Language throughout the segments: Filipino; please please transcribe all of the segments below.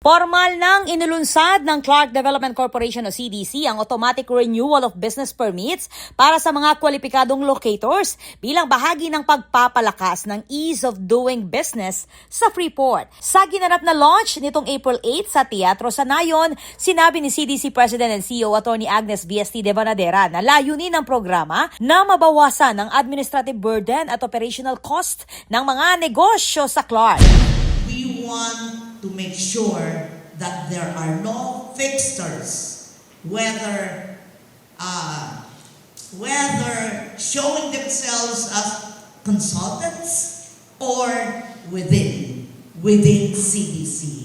Formal nang inulunsad ng Clark Development Corporation o CDC ang automatic renewal of business permits para sa mga kwalipikadong locators bilang bahagi ng pagpapalakas ng ease of doing business sa Freeport. Sa ginanap na launch nitong April 8 sa Teatro Sanayon, sinabi ni CDC President and CEO Atty. Agnes V.S.T. Devanadera na layunin ng programa na mabawasan ang administrative burden at operational cost ng mga negosyo sa Clark. We want to make sure that there are no fixtures, whether showing themselves as consultants or within CDC,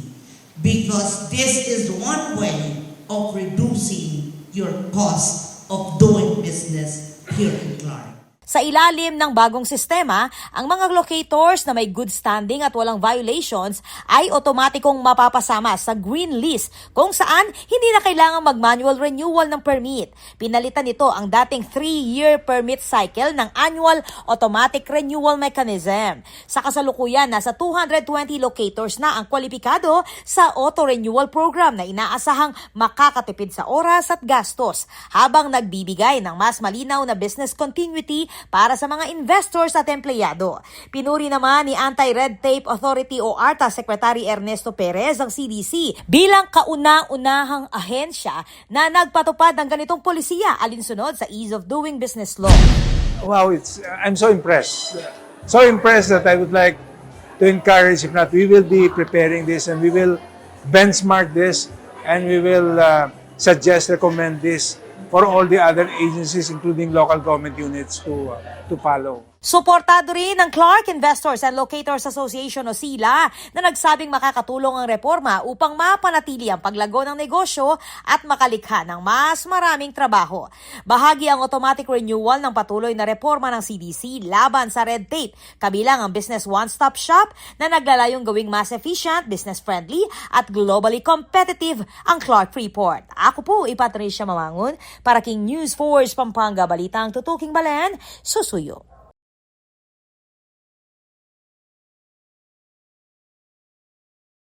because this is one way of reducing your cost of doing business here in Clark. Sa ilalim ng bagong sistema, ang mga locators na may good standing at walang violations ay otomatikong mapapasama sa green list kung saan hindi na kailangang mag-manual renewal ng permit. Pinalitan nito ang dating 3-year permit cycle ng annual automatic renewal mechanism. Sa kasalukuyan, nasa 220 locators na ang kwalipikado sa auto-renewal program na inaasahang makakatipid sa oras at gastos habang nagbibigay ng mas malinaw na business continuity para sa mga investors at empleyado. Pinuri naman ni Anti-Red Tape Authority o ARTA Secretary Ernesto Perez ang CDC bilang kauna-unahang ahensya na nagpatupad ng ganitong polisiya alinsunod sa Ease of Doing Business Law. Wow, I'm so impressed. So impressed that I would like to encourage, if not, we will be preparing this and we will benchmark this and we will recommend this for all the other agencies, including local government units, to follow. Suportado rin ng Clark Investors and Locators Association o SILA na nagsabing makakatulong ang reforma upang mapanatili ang paglago ng negosyo at makalikha ng mas maraming trabaho. Bahagi ang automatic renewal ng patuloy na reforma ng CDC laban sa red tape, kabilang ang business one-stop shop na naglalayong gawing mas efficient, business-friendly at globally competitive ang Clark Freeport. Ako po, Patricia Mamangon, para King News Force Pampanga, Balitang Tutuking Balen, Susuyo.